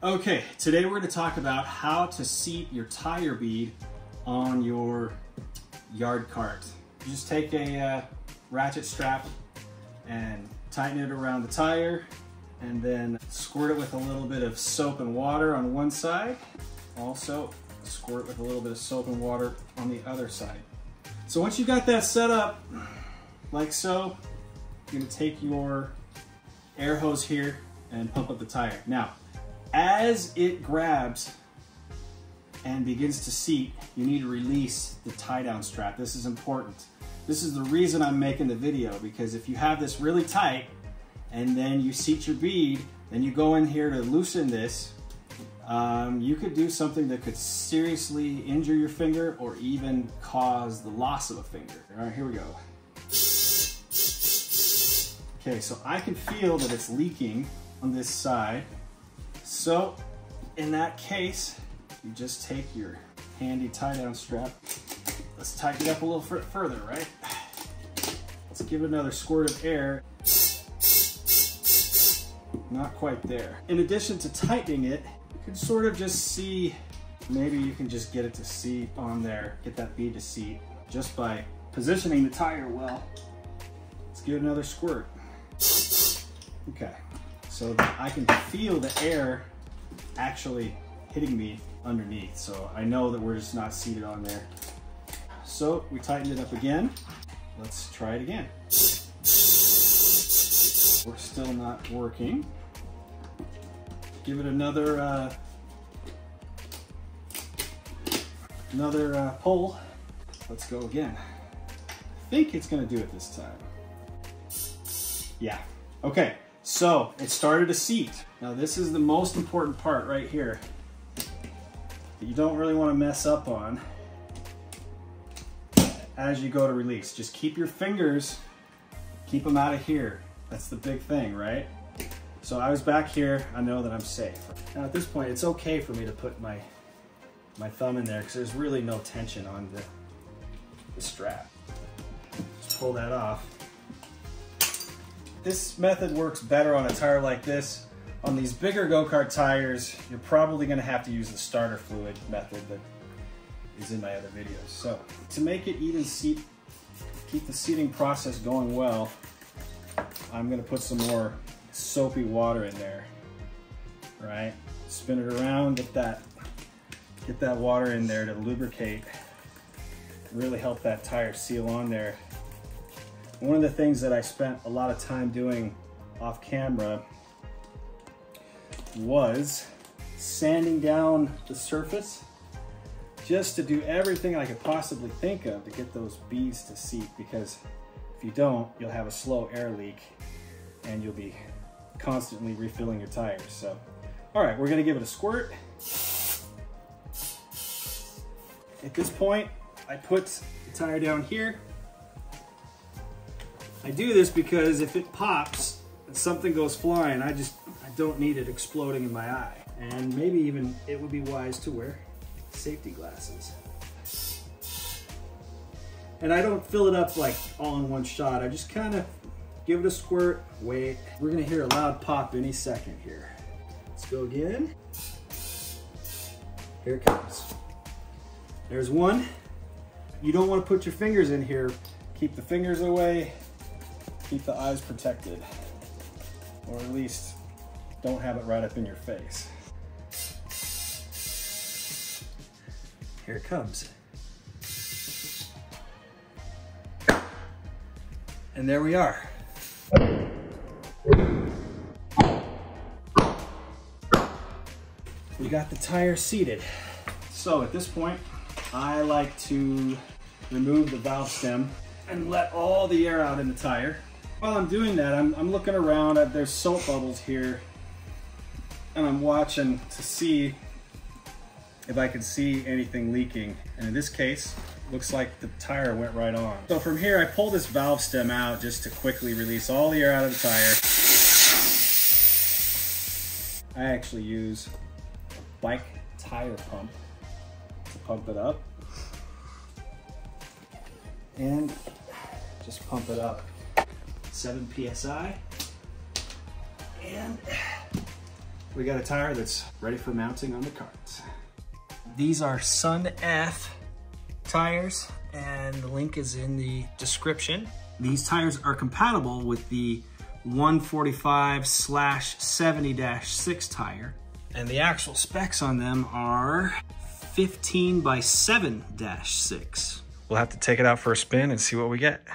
Okay, today we're going to talk about how to seat your tire bead on your yard cart. You just take a ratchet strap and tighten it around the tire, and then squirt it with a little bit of soap and water on one side. Also squirt with a little bit of soap and water on the other side. So once you got that set up like so, you're going to take your air hose here and pump up the tire. Now, as it grabs and begins to seat, you need to release the tie down strap. This is important. This is the reason I'm making the video, because if you have this really tight and then you seat your bead, then you go in here to loosen this, you could do something that could seriously injure your finger or even cause the loss of a finger. All right, here we go. Okay, so I can feel that it's leaking on this side. So in that case, you just take your handy tie down strap. Let's tighten it up a little further, right? Let's give it another squirt of air. Not quite there. In addition to tightening it, you can sort of just see, maybe you can just get it to seat on there, get that bead to seat just by positioning the tire well. Let's give it another squirt. Okay, so that I can feel the air actually hitting me underneath, so I know that we're just not seated on there. So we tightened it up again. Let's try it again. We're still not working. Give it another pull. Let's go again. I think it's gonna do it this time. Yeah, okay. So it started to seat. Now this is the most important part right here that you don't really want to mess up on as you go to release. Just keep your fingers, keep them out of here. That's the big thing, right? So I was back here, I know that I'm safe. Now at this point, it's okay for me to put my thumb in there because there's really no tension on the strap. Just pull that off. This method works better on a tire like this. On these bigger go-kart tires, you're probably going to have to use the starter fluid method that is in my other videos. So to make it even seat, keep the seating process going well, I'm going to put some more soapy water in there. Right? Spin it around, get that water in there to lubricate, really help that tire seal on there. One of the things that I spent a lot of time doing off camera was sanding down the surface just to do everything I could possibly think of to get those beads to seat, because if you don't, you'll have a slow air leak and you'll be constantly refilling your tires. So, all right, we're gonna give it a squirt. At this point, I put the tire down here. I do this because if it pops and something goes flying, I don't need it exploding in my eye. And maybe even it would be wise to wear safety glasses. And I don't fill it up like all in one shot. I just kind of give it a squirt, wait. We're gonna hear a loud pop any second here. Let's go again. Here it comes. There's one. You don't want to put your fingers in here. Keep the fingers away. Keep the eyes protected, or at least don't have it right up in your face. Here it comes. And there we are. We got the tire seated. So at this point, I like to remove the valve stem and let all the air out in the tire. While I'm doing that, I'm looking around. There's soap bubbles here, and I'm watching to see if I can see anything leaking. And in this case, looks like the tire went right on. So from here, I pull this valve stem out just to quickly release all the air out of the tire. I actually use a bike tire pump to pump it up. And just pump it up. 7 PSI, and we got a tire that's ready for mounting on the cart. These are Sun F tires, and the link is in the description. These tires are compatible with the 145/70-6 tire, and the actual specs on them are 15 by 7-6. We'll have to take it out for a spin and see what we get.